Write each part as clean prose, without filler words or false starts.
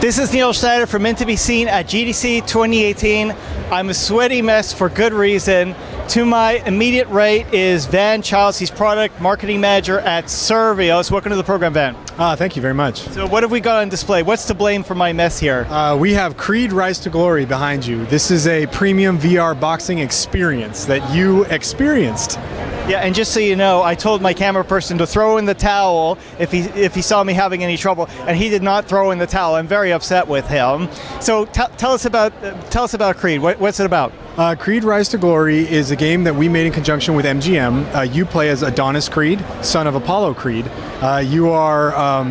This is Neil Schneider from MTBS at GDC 2018. I'm a sweaty mess for good reason. To my immediate right is Van Childs. He's Product Marketing Manager at Survios. Welcome to the program, Van. Thank you very much. So what have we got on display? What's to blame for my mess here? We have Creed Rise to Glory behind you. This is a premium VR boxing experience that you experienced. Yeah, and just so you know, I told my camera person to throw in the towel if he saw me having any trouble, and he did not throw in the towel. I'm very upset with him. So tell us about Creed. What's it about? Creed Rise to Glory is a game that we made in conjunction with MGM. You play as Adonis Creed, son of Apollo Creed. You are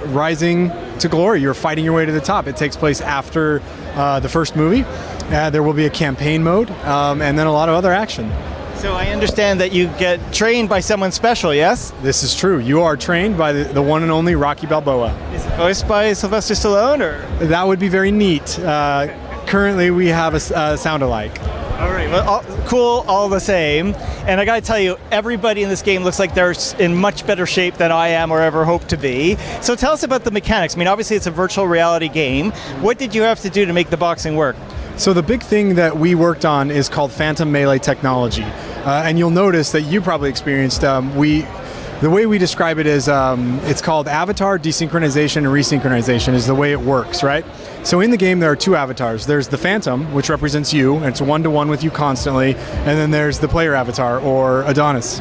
rising to glory. You're fighting your way to the top. It takes place after the first movie. There will be a campaign mode, and then a lot of other action. So I understand that you get trained by someone special, yes? This is true. You are trained by the one and only Rocky Balboa. Is it voiced by Sylvester Stallone, or? That would be very neat. Currently, we have a sound-alike. All right, well, cool all the same. And I gotta tell you, everybody in this game looks like they're in much better shape than I am or ever hope to be. So tell us about the mechanics. I mean, obviously it's a virtual reality game. What did you have to do to make the boxing work? So the big thing that we worked on is called Phantom Melee technology. And you'll notice that you probably experienced, the way we describe it is it's called avatar desynchronization and resynchronization is the way it works, right? So in the game there are two avatars. There's the Phantom, which represents you, and it's one-to-one with you constantly, and then there's the player avatar, or Adonis.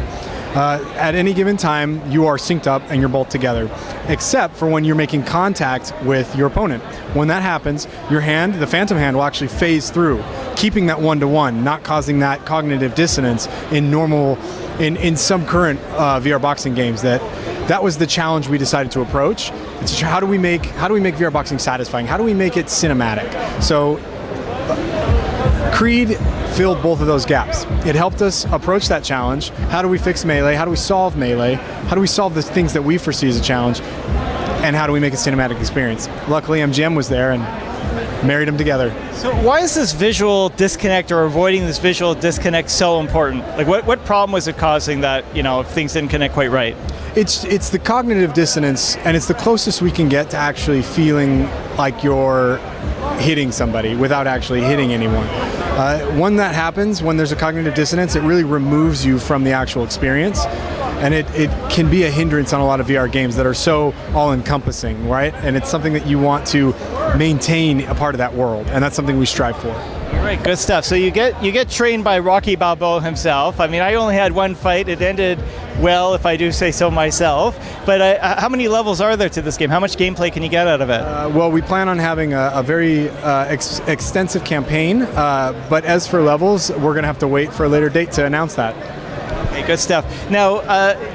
At any given time, you are synced up and you're both together, except for when you're making contact with your opponent. When that happens, your hand, the Phantom hand, will actually phase through, keeping that one-to-one, not causing that cognitive dissonance in some current VR boxing games. That was the challenge we decided to approach. It's how do we make VR boxing satisfying? How do we make it cinematic? So Creed filled both of those gaps. It helped us approach that challenge. How do we fix Melee? How do we solve Melee? How do we solve the things that we foresee as a challenge? And how do we make a cinematic experience? Luckily, MGM was there and married them together. So why is this visual disconnect, or avoiding this visual disconnect, so important? Like what problem was it causing that, if things didn't connect quite right? It's the cognitive dissonance, and it's the closest we can get to actually feeling like you're hitting somebody without actually hitting anyone. When that happens, when there's a cognitive dissonance, it really removes you from the actual experience, and it can be a hindrance on a lot of VR games that are so all-encompassing, right? And it's something that you want to maintain a part of that world, and that's something we strive for. All right, good stuff. So you get trained by Rocky Balboa himself. I mean, I only had one fight. It ended well, if I do say so myself. But how many levels are there to this game? How much gameplay can you get out of it? Well, we plan on having a very extensive campaign. But as for levels, we're going to have to wait for a later date to announce that. Okay, good stuff. Now,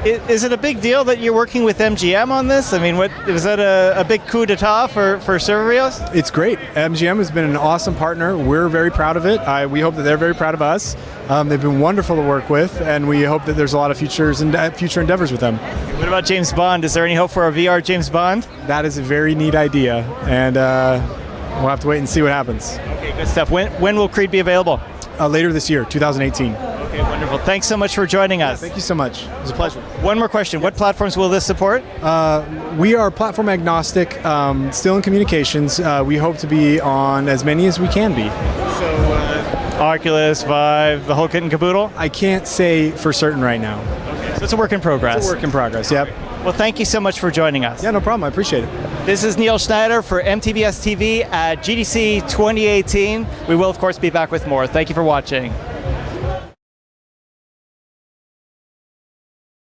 is it a big deal that you're working with MGM on this? I mean, was that a big coup d'etat for Survios? It's great. MGM has been an awesome partner. We're very proud of it. We hope that they're very proud of us. They've been wonderful to work with, and we hope that there's a lot of future endeavors with them. What about James Bond? Is there any hope for a VR James Bond? That is a very neat idea, and we'll have to wait and see what happens. Okay, good stuff. When will Creed be available? Later this year, 2018. Okay, wonderful. Thanks so much for joining us. Thank you so much. It was a pleasure. One more question. What platforms will this support? We are platform agnostic, still in communications. We hope to be on as many as we can be. So Oculus, Vive, the whole kit and caboodle? I can't say for certain right now. Okay, so it's a work in progress. It's a work in progress, yep. Well, thank you so much for joining us. Yeah, no problem. I appreciate it. This is Neil Schneider for MTBS-TV at GDC 2018. We will, of course, be back with more. Thank you for watching.